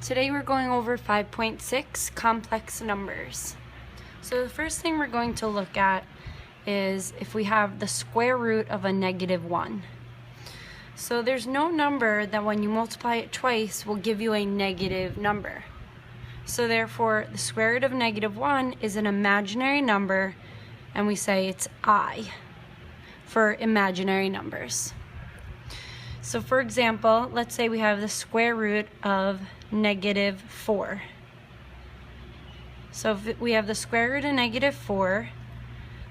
Today we're going over 5.6 complex numbers. So the first thing we're going to look at is if we have the square root of a -1. So there's no number that when you multiply it twice will give you a negative number. So therefore the square root of -1 is an imaginary number, and we say it's I for imaginary numbers. So for example, let's say we have the square root of -4. So if we have the square root of -4,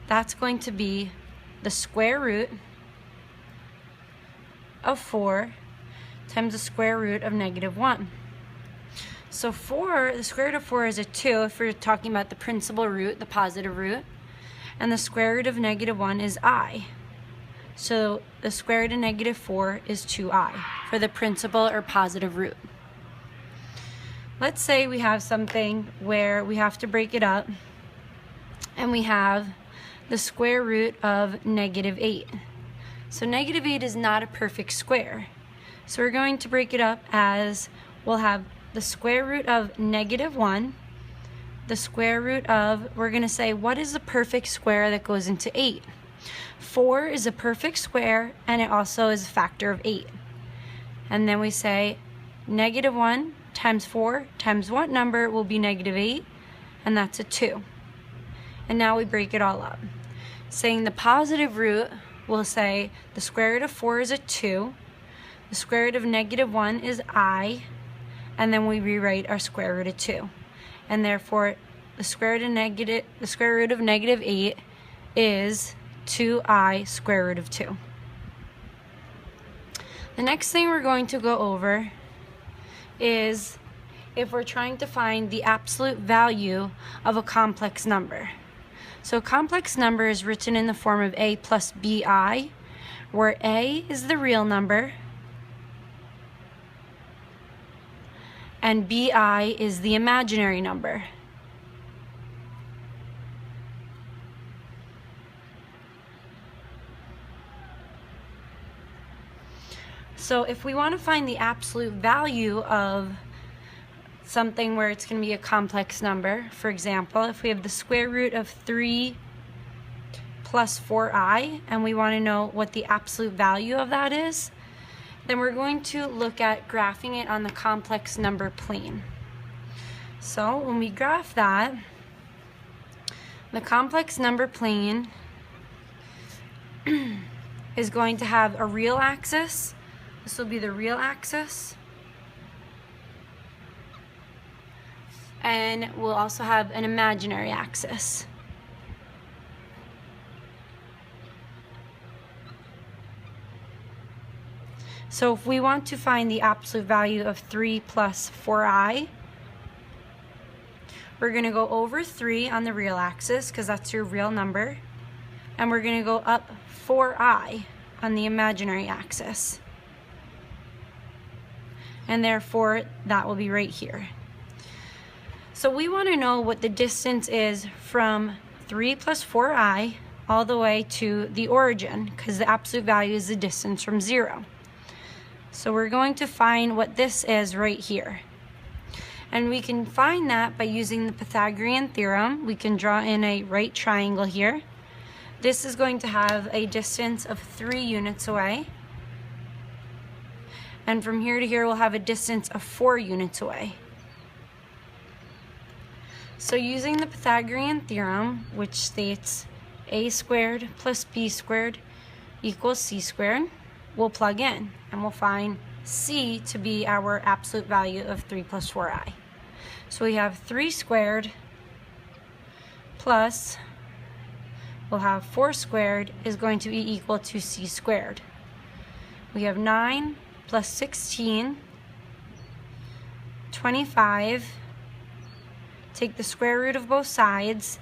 that's going to be the square root of 4 times the square root of -1. So the square root of 4 is a 2 if we're talking about the principal root, the positive root, and the square root of -1 is I. So the square root of -4 is 2i for the principal or positive root. Let's say we have something where we have to break it up and we have the square root of -8. So -8 is not a perfect square. So we're going to break it up as we'll have the square root of -1, the square root of, we're going to say, what is the perfect square that goes into 8? 4 is a perfect square, and it also is a factor of 8. And then we say -1 times 4 times what number will be -8, and that's a 2. And now we break it all up. Saying the positive root, we'll say the square root of 4 is a 2, the square root of -1 is I, and then we rewrite our square root of 2. And therefore the square root of -8 is 2i square root of 2. The next thing we're going to go over is if we're trying to find the absolute value of a complex number. So a complex number is written in the form of a plus bi, where a is the real number and bi is the imaginary number. So if we want to find the absolute value of something where it's going to be a complex number, for example, if we have the square root of 3 plus 4i, and we want to know what the absolute value of that is, then we're going to look at graphing it on the complex number plane. So when we graph that, the complex number plane is going to have a real axis. This will be the real axis. And we'll also have an imaginary axis. So if we want to find the absolute value of 3 plus 4i, we're going to go over 3 on the real axis because that's your real number, and we're going to go up 4i on the imaginary axis. And therefore that will be right here. So we want to know what the distance is from 3 plus 4i all the way to the origin, because the absolute value is the distance from 0. So we're going to find what this is right here. And we can find that by using the Pythagorean theorem. We can draw in a right triangle here. This is going to have a distance of 3 units away. And from here to here we'll have a distance of 4 units away. So using the Pythagorean theorem, which states a squared plus b squared equals c squared, we'll plug in and we'll find c to be our absolute value of 3 plus 4i. So we have 3 squared plus, we'll have 4 squared is going to be equal to c squared. We have 9 plus 16, 25, take the square root of both sides,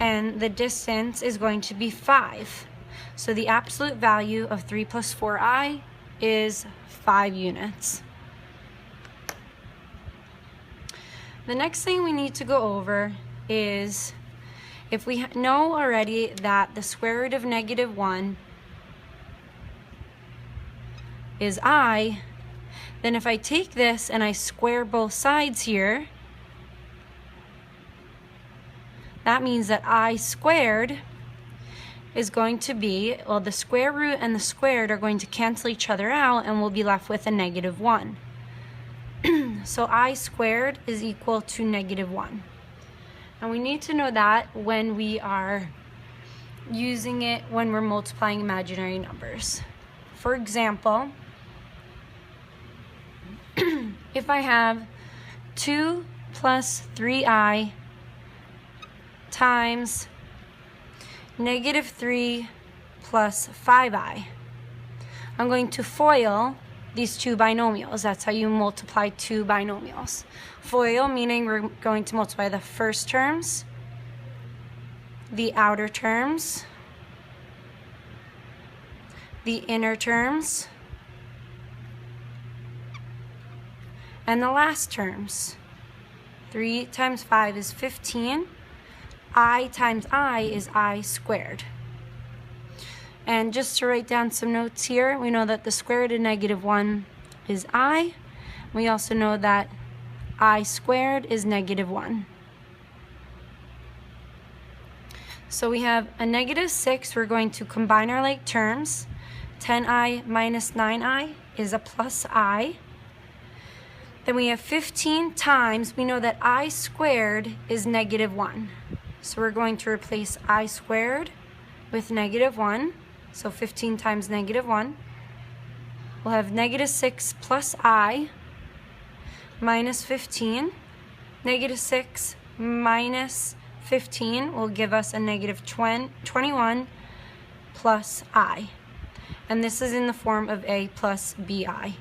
and the distance is going to be 5. So the absolute value of 3 plus 4i is 5 units. The next thing we need to go over is if we know already that the square root of -1 is I, Then if I take this and I square both sides here, that means that I squared is going to be, well, the square root and the squared are going to cancel each other out, and we'll be left with a -1. So I squared is equal to -1. And we need to know that when we are using it when we're multiplying imaginary numbers. For example, if I have 2 plus 3i times -3 plus 5i, I'm going to FOIL these two binomials. That's how you multiply two binomials. FOIL meaning we're going to multiply the first terms, the outer terms, the inner terms, and the last terms. 3 times 5 is 15. I times I is I squared. And just to write down some notes here, we know that the square root of -1 is I. We also know that I squared is -1. So we have a -6. We're going to combine our like terms. 10i minus 9i is a plus I. Then we have 15 times, we know that I squared is -1. So we're going to replace I squared with -1. So 15 times -1. We'll have -6 plus I minus 15. -6 minus 15 will give us a -21 plus I. And this is in the form of A plus BI.